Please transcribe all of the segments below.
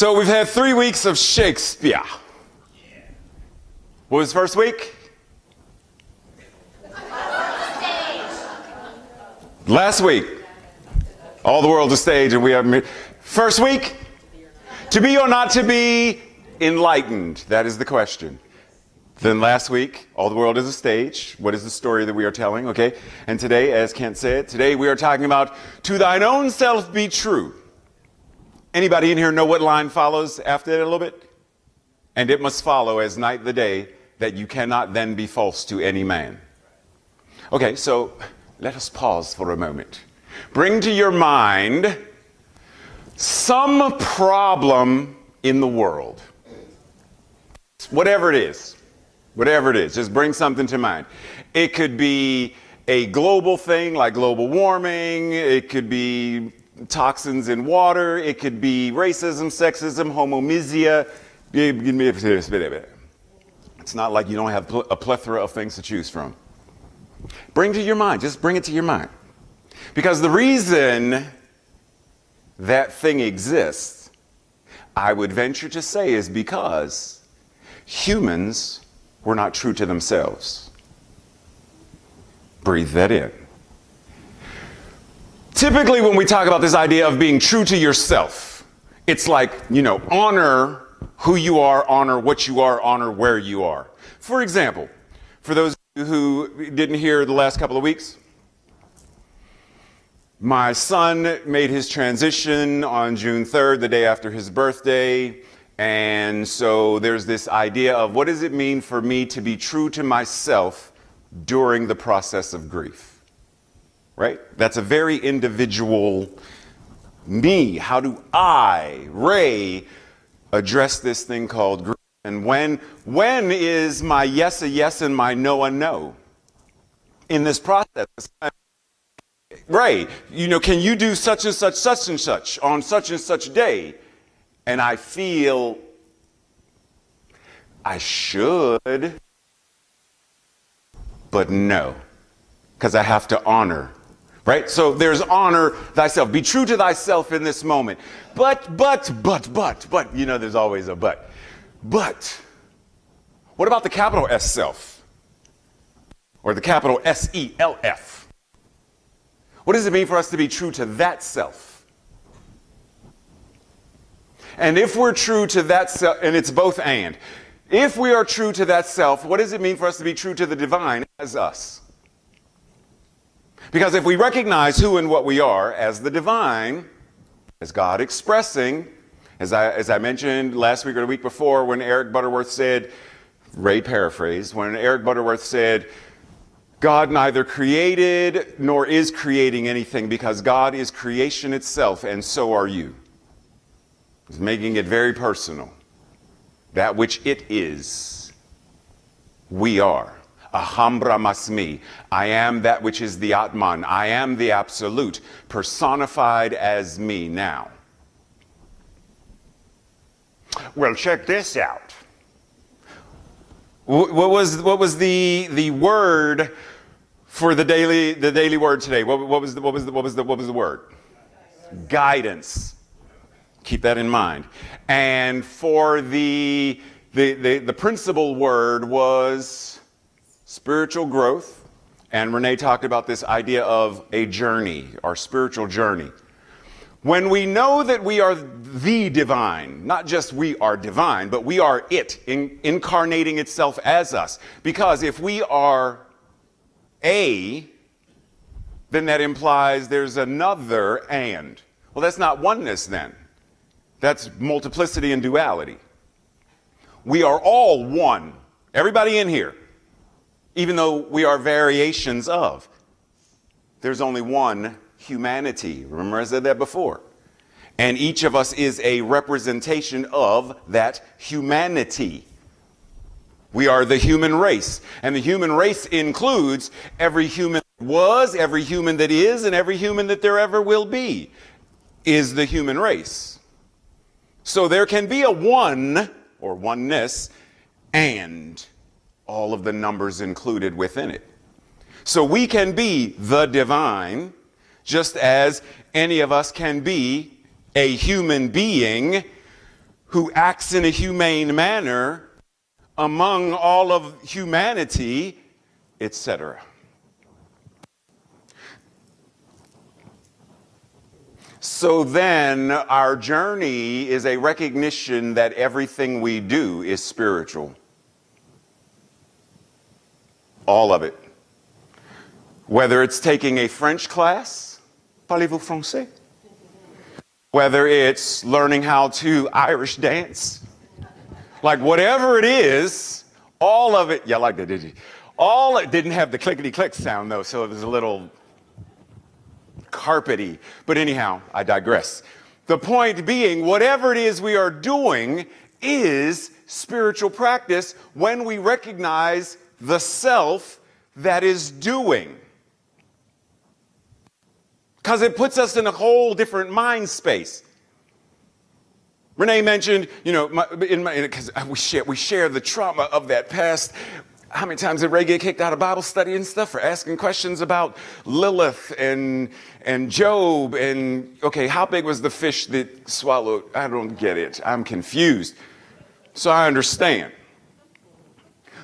So we've had 3 weeks of Shakespeare. What was first week? Last week. All the world is stage and we have... First week? To be or not to be enlightened. That is the question. Then last week, all the world is a stage. What is the story that we are telling? Okay. And today, as Kent said, today we are talking about to thine own self be true. Anybody in here know what line follows after that a little bit? And it must follow as night the day that you cannot then be false to any man. Okay, so let us pause for a moment. Bring to your mind some problem in the world. Whatever it is. Whatever it is, just bring something to mind. It could be a global thing like global warming. It could be toxins in water. It could be racism, sexism, homomisia. It's not like you don't have a plethora of things to choose from. Bring to your mind, just bring it to your mind. Because the reason that thing exists, I would venture to say, is because humans were not true to themselves. Breathe that in. Typically, when we talk about this idea of being true to yourself, it's like, honor who you are, honor what you are, honor where you are. For example, for those who didn't hear the last couple of weeks, my son made his transition on June 3rd, the day after his birthday. And so there's this idea of what does it mean for me to be true to myself during the process of grief, right? That's a very individual me. How do I, Ray, address this thing called grief? And when is my yes a yes and my no a no in this process? Ray, can you do such and such on such and such day? And I feel I should, but no, because I have to honor, right? So there's honor thyself. Be true to thyself in this moment. But, there's always a but. But, what about the capital S self? Or the capital SELF? What does it mean for us to be true to that self? And if we're true to that self, and it's both and, if we are true to that self, what does it mean for us to be true to the divine as us? Because if we recognize who and what we are as the divine, as God expressing, as I mentioned last week or the week before when Eric Butterworth said, Ray paraphrased, when Eric Butterworth said, God neither created nor is creating anything because God is creation itself and so are you. He's making it very personal. That which it is, we are. Aham brahmasmi. I am that which is the Atman. I am the Absolute, personified as me now. Well, check this out. What was the word for the daily word today? What was the word? Guidance. Keep that in mind. And for the principal word was spiritual growth. And Renee talked about this idea of a journey, our spiritual journey. When we know that we are the divine, not just we are divine, but we are it, incarnating itself as us. Because if we are a, then that implies there's another and. Well, that's not oneness then. That's multiplicity and duality. We are all one. Everybody in here. Even though we are variations of. There's only one humanity. Remember I said that before. And each of us is a representation of that humanity. We are the human race. And the human race includes every human that was, every human that is, and every human that there ever will be is the human race. So there can be a one, or oneness, and all of the numbers included within it. So we can be the divine, just as any of us can be a human being who acts in a humane manner among all of humanity, etc. So then our journey is a recognition that everything we do is spiritual. All of it. Whether it's taking a French class, parlez-vous français? Whether it's learning how to Irish dance, like whatever it is, all of it, yeah, like that, did you? All it didn't have the clickety-click sound though, so it was a little carpety. But anyhow, I digress. The point being, whatever it is we are doing is spiritual practice when we recognize the self that is doing. Because it puts us in a whole different mind space. Renee mentioned, because we share the trauma of that past. How many times did Ray get kicked out of Bible study and stuff for asking questions about Lilith and Job? And, okay, how big was the fish that swallowed? I don't get it. I'm confused. So I understand.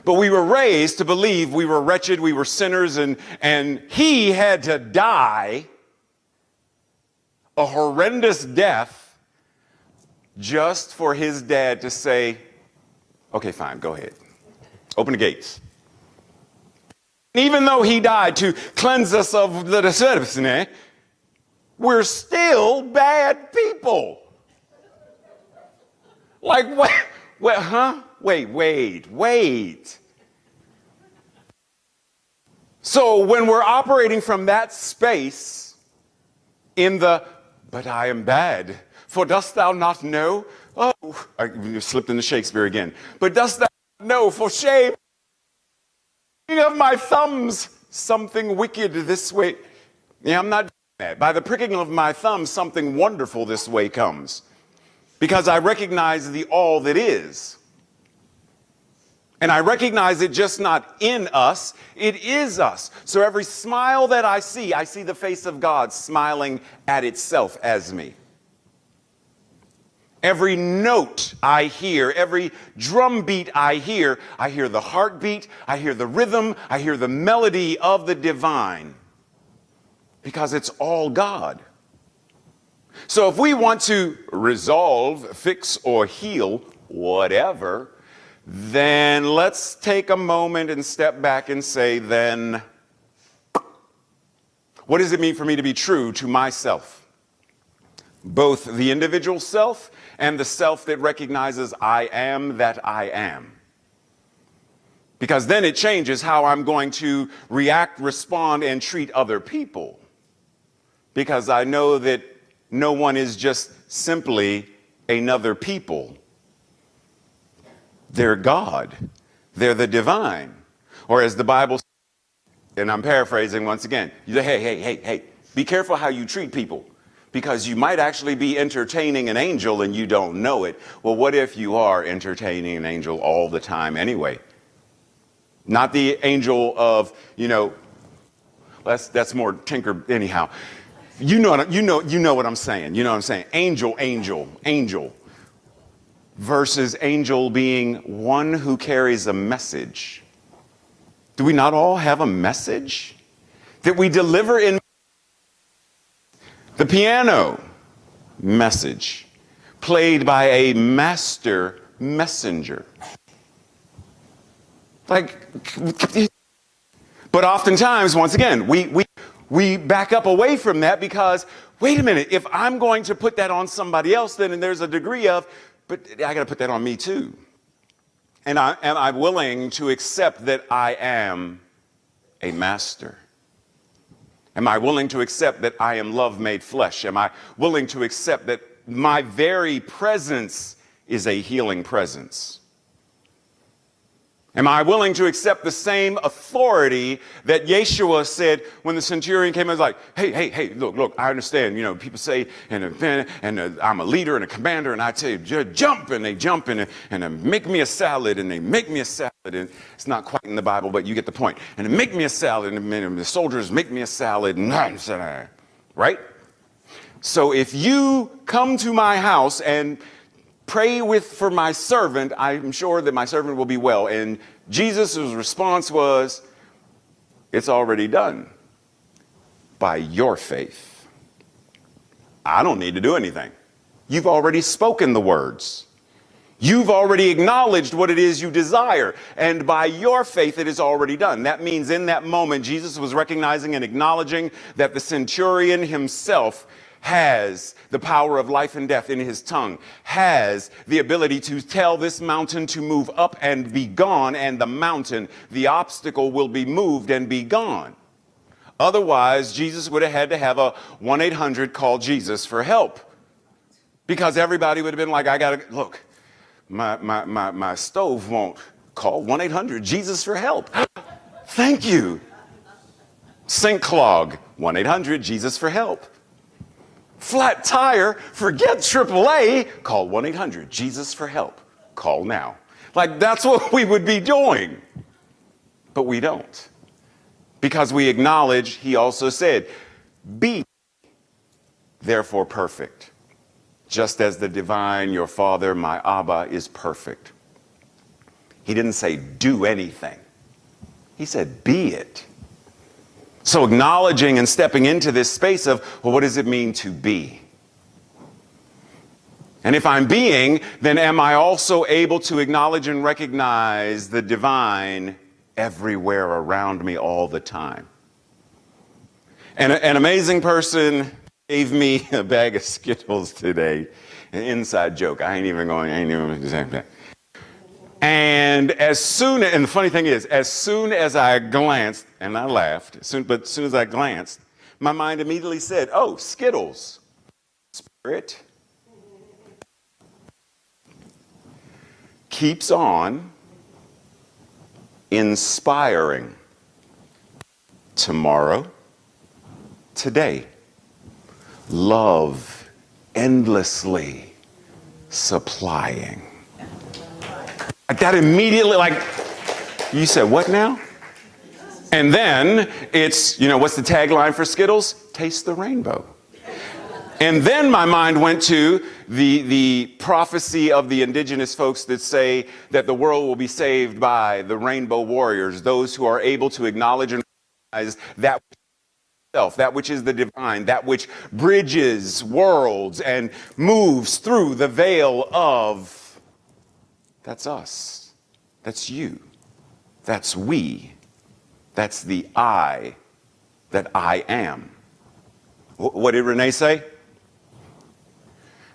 But we were raised to believe we were wretched, we were sinners, and he had to die a horrendous death just for his dad to say, okay, fine, go ahead. Open the gates. Even though he died to cleanse us of the sin, we're still bad people. Like, what, huh? Wait. So when we're operating from that space in the, but I am bad, for dost thou not know? Oh, I slipped into Shakespeare again. But dost thou know, for shame of my thumbs, something wicked this way. Yeah, I'm not doing that. By the pricking of my thumb, something wonderful this way comes. Because I recognize the all that is. And I recognize it just not in us, it is us. So every smile that I see the face of God smiling at itself as me. Every note I hear, every drum beat I hear the heartbeat, I hear the rhythm, I hear the melody of the divine. Because it's all God. So if we want to resolve, fix, or heal, whatever, then let's take a moment and step back and say, then, what does it mean for me to be true to myself? Both the individual self and the self that recognizes I am that I am. Because then it changes how I'm going to react, respond, and treat other people. Because I know that no one is just simply another people. They're God. They're the divine. Or as the Bible says, and I'm paraphrasing once again, you say, hey, be careful how you treat people. Because you might actually be entertaining an angel and you don't know it. Well, what if you are entertaining an angel all the time anyway? Not the angel of, that's more tinker anyhow. You know what I'm saying. You know what I'm saying? Angel. Versus angel being one who carries a message. Do we not all have a message that we deliver in the piano? Message played by a master messenger. But oftentimes, once again, we back up away from that because, wait a minute, if I'm going to put that on somebody else, then there's a degree of, but I got to put that on me too. And am I willing to accept that I am a master? Am I willing to accept that I am love made flesh? Am I willing to accept that my very presence is a healing presence? Am I willing to accept the same authority that Yeshua said when the centurion came and was like, hey, look, I understand, people say, and I'm a leader and a commander, and I tell you, jump, and they jump, and they make me a salad, and they make me a salad, and it's not quite in the Bible, but you get the point. And they make me a salad, and the soldiers make me a salad, right? So if you come to my house and pray for my servant. I'm sure that my servant will be well. And Jesus' response was, it's already done by your faith. I don't need to do anything. You've already spoken the words. You've already acknowledged what it is you desire. And by your faith, it is already done. That means in that moment, Jesus was recognizing and acknowledging that the centurion himself has the power of life and death in his tongue, has the ability to tell this mountain to move up and be gone, and the mountain, the obstacle, will be moved and be gone. Otherwise, Jesus would have had to have a 1-800 call Jesus for help, because everybody would have been like, I gotta, look, my stove won't call 1-800 Jesus for help. Thank you. Sink clog, 1-800 Jesus for help. Flat tire, forget AAA, call 1-800 Jesus for help. Call now. Like, that's what we would be doing. But we don't. Because we acknowledge, he also said, be therefore perfect, just as the divine, your Father, my Abba, is perfect. He didn't say do anything. He said be it. So acknowledging and stepping into this space of, well, what does it mean to be? And if I'm being, then am I also able to acknowledge and recognize the divine everywhere around me all the time? And an amazing person gave me a bag of Skittles today. An inside joke. I ain't even saying that. And the funny thing is, as soon as I glanced, and I laughed, but as soon as I glanced, my mind immediately said, oh, Skittles. Spirit keeps on inspiring tomorrow, today. Love endlessly supplying. Like that immediately, like, you said, what now? And then it's, what's the tagline for Skittles? Taste the rainbow. And then my mind went to the prophecy of the indigenous folks that say that the world will be saved by the rainbow warriors, those who are able to acknowledge and recognize that which is the divine, that which bridges worlds and moves through the veil of. That's us. That's you. That's we. That's the I that I am. What did Renee say?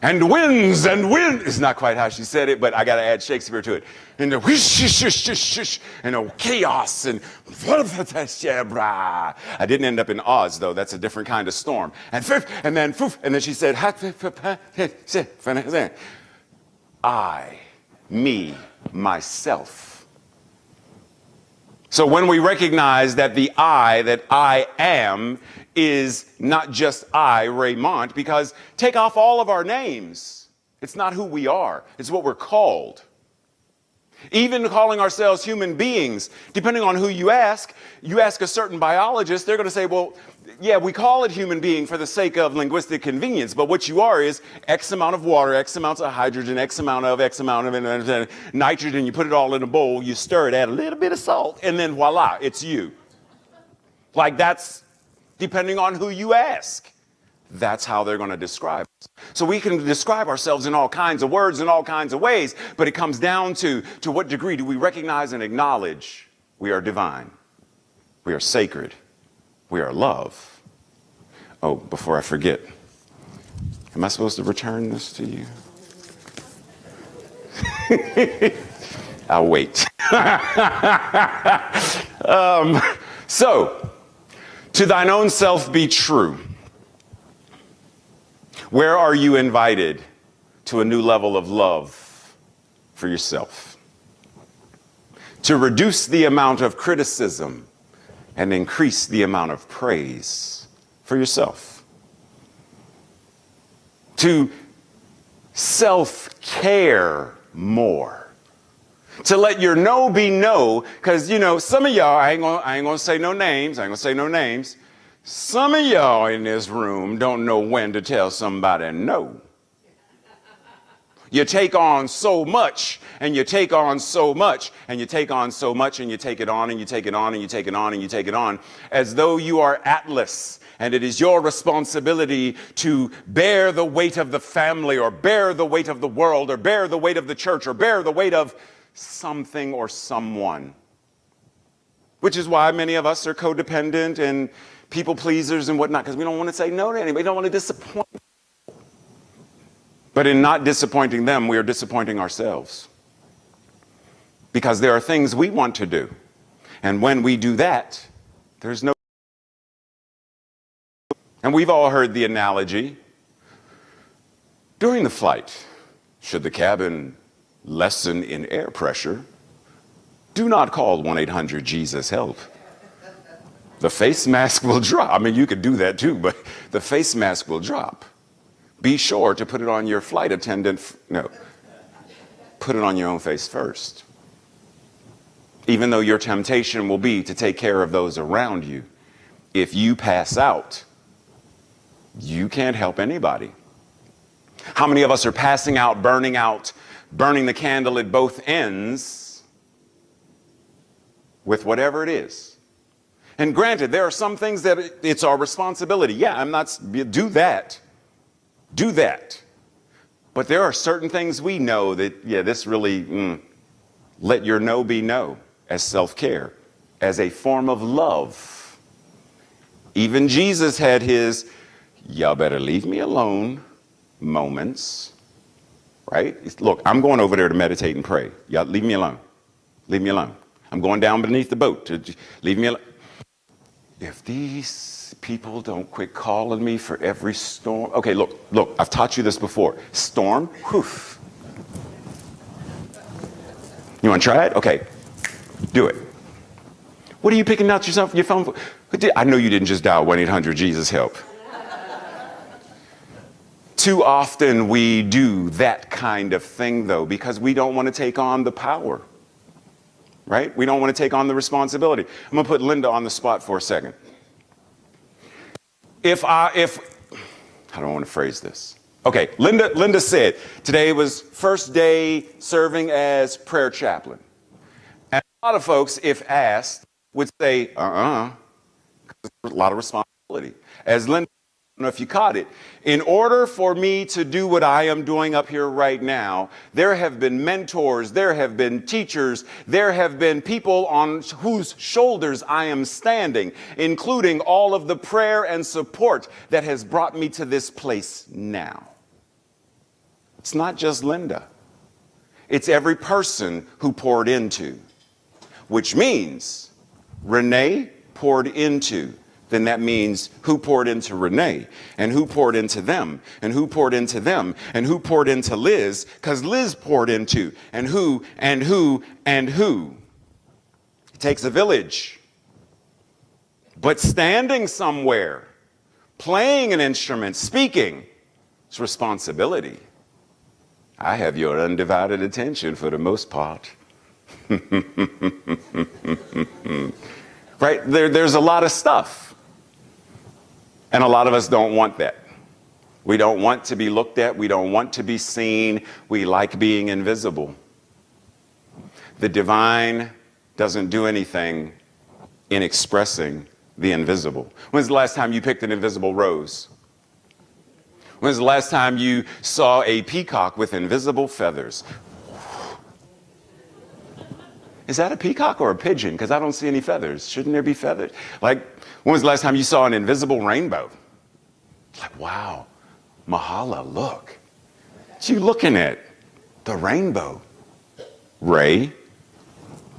And winds and wind. It's not quite how she said it, but I got to add Shakespeare to it. And the whoosh, shish, shish, shish, and the chaos and I didn't end up in Oz though. That's a different kind of storm. And then she said, I, me, myself. So when we recognize that the I that I am is not just I, Raymont, because take off all of our names. It's not who we are. It's what we're called. Even calling ourselves human beings, depending on who you ask a certain biologist, they're going to say, well, yeah, we call it human being for the sake of linguistic convenience, but what you are is X amount of water, X amounts of hydrogen, X amount of nitrogen, you put it all in a bowl, you stir it, add a little bit of salt, and then voila, it's you. Like that's, depending on who you ask, that's how they're going to describe us. So we can describe ourselves in all kinds of words in all kinds of ways, but it comes down to what degree do we recognize and acknowledge we are divine, we are sacred, we are love. Oh, before I forget, am I supposed to return this to you? I'll wait. So, to thine own self be true. Where are you invited to a new level of love for yourself? To reduce the amount of criticism and increase the amount of praise for yourself. To self-care more. To let your no be no, because some of y'all, I ain't gonna say no names. Some of y'all in this room don't know when to tell somebody no. You take on so much, and you take on so much, and you take on so much, and you take it on, and you take it on, and you take it on, and you take it on, as though you are Atlas, and it is your responsibility to bear the weight of the family, or bear the weight of the world, or bear the weight of the church, or bear the weight of something or someone. Which is why many of us are codependent and people pleasers and whatnot, because we don't want to say no to anybody. We don't want to disappoint. But in not disappointing them, we are disappointing ourselves. Because there are things we want to do. And when we do that, there's no... And we've all heard the analogy. During the flight, should the cabin lessen in air pressure, do not call 1-800-JESUS-HELP. The face mask will drop. I mean, you could do that too, but the face mask will drop. Be sure to put it on your flight attendant. No, put it on your own face first. Even though your temptation will be to take care of those around you, if you pass out, you can't help anybody. How many of us are passing out, burning the candle at both ends with whatever it is? And granted, there are some things that it's our responsibility. Yeah, I'm not, do that. Do that. But there are certain things we know that, yeah, this really, let your no be no as self-care, as a form of love. Even Jesus had his, y'all better leave me alone moments, right? Look, I'm going over there to meditate and pray. Y'all leave me alone. Leave me alone. I'm going down beneath the boat to leave me alone. If these people don't quit calling me for every storm. Okay, look, I've taught you this before. Storm, whew. You want to try it? Okay, do it. What are you picking out your phone for? I know you didn't just dial 1-800-JESUS-HELP. Too often we do that kind of thing, though, because we don't want to take on the power, right? We don't want to take on the responsibility. I'm going to put Linda on the spot for a second. How do I want to phrase this? Okay, Linda said today was first day serving as prayer chaplain. And a lot of folks, if asked, would say, because there's a lot of responsibility. As Linda, I don't know if you caught it. In order for me to do what I am doing up here right now, there have been mentors, there have been teachers, there have been people on whose shoulders I am standing, including all of the prayer and support that has brought me to this place now. It's not just Linda. It's every person who poured into, which means Renee poured into. Then that means who poured into Renee, and who poured into them, and who poured into them, and who poured into Liz, because Liz poured into, and who, and who, and who. It takes a village. But standing somewhere, playing an instrument, speaking, it's responsibility. I have your undivided attention for the most part. Right? There's a lot of stuff. And a lot of us don't want that. We don't want to be looked at. We don't want to be seen. We like being invisible. The divine doesn't do anything in expressing the invisible. When's the last time you picked an invisible rose? When's the last time you saw a peacock with invisible feathers? Is that a peacock or a pigeon? Because I don't see any feathers. Shouldn't there be feathers? Like, when was the last time you saw an invisible rainbow? It's like, wow, Mahala, look. What you looking at? The rainbow. Ray,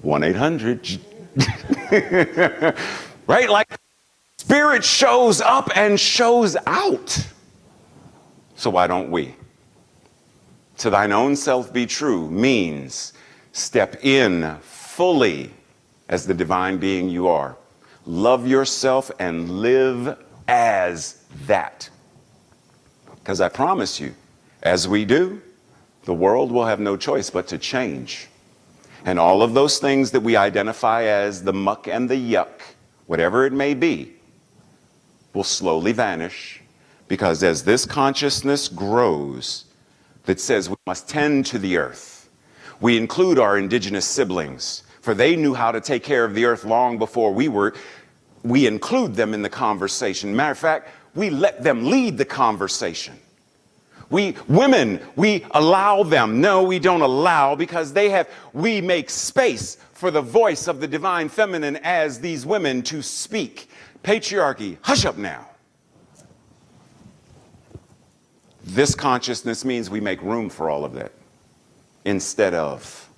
1-800. Right? Like, Spirit shows up and shows out. So why don't we? To thine own self be true means step in fully as the divine being you are. Love yourself and live as that. Because I promise you, as we do, the world will have no choice but to change. And all of those things that we identify as the muck and the yuck, whatever it may be, will slowly vanish. Because as this consciousness grows, that says we must tend to the earth. We include our indigenous siblings, for they knew how to take care of the earth long before we were. We include them in the conversation. Matter of fact, we let them lead the conversation. Women, we allow them. No, we don't allow, because we make space for the voice of the divine feminine as these women to speak. Patriarchy, hush up now. This consciousness means we make room for all of that. Instead of,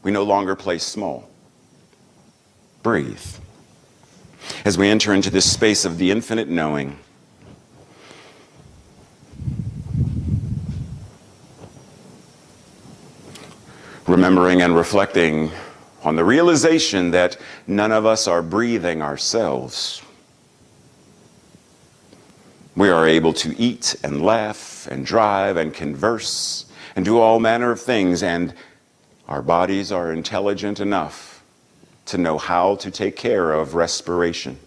we no longer play small. Breathe. As we enter into this space of the infinite knowing, remembering and reflecting on the realization that none of us are breathing ourselves. We are able to eat and laugh and drive and converse and do all manner of things, and our bodies are intelligent enough to know how to take care of respiration.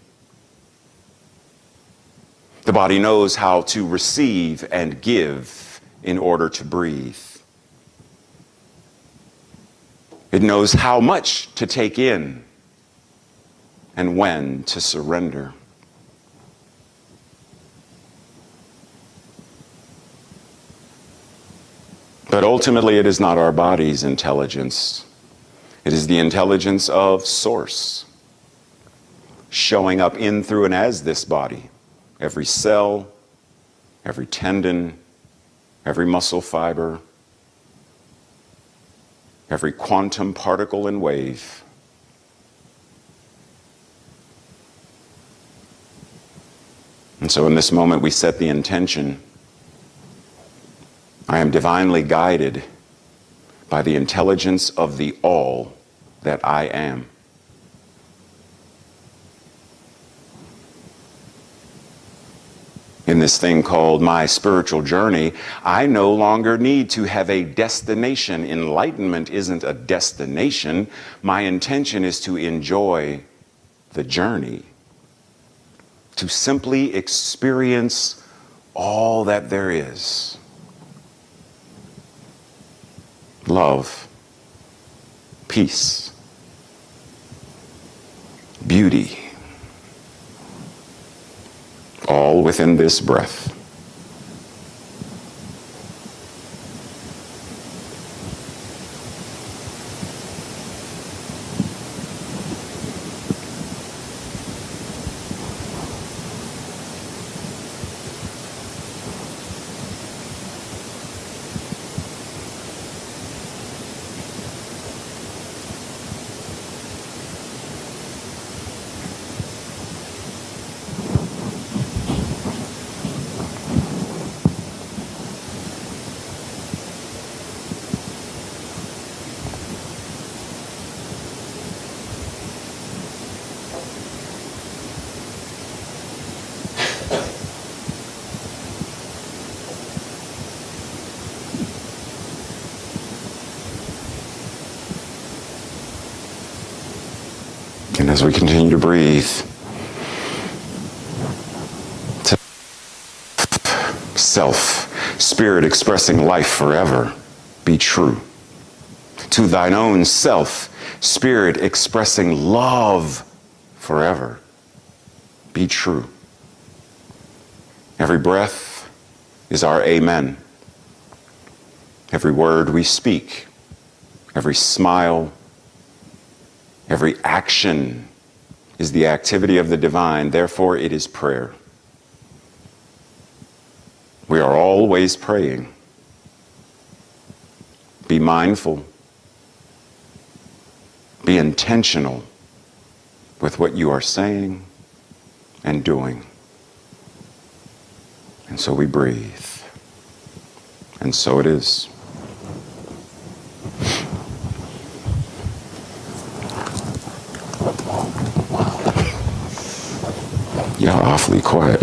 The body knows how to receive and give in order to breathe. It knows how much to take in and when to surrender. But ultimately, it is not our body's intelligence. It is the intelligence of Source, showing up in, through, and as this body. Every cell, every tendon, every muscle fiber, every quantum particle and wave. And so in this moment, we set the intention. I am divinely guided by the intelligence of the all that I am. In this thing called my spiritual journey, I no longer need to have a destination. Enlightenment isn't a destination. My intention is to enjoy the journey, to simply experience all that there is. Love, peace, beauty, all within this breath. And as we continue to breathe, to self, spirit expressing life forever, be true. To thine own self, spirit expressing love forever, be true. Every breath is our amen. Every word we speak, every smile, every action is the activity of the divine. Therefore, it is prayer. We are always praying. Be mindful. Be intentional with what you are saying and doing. And so we breathe. And so it is. You're awfully quiet.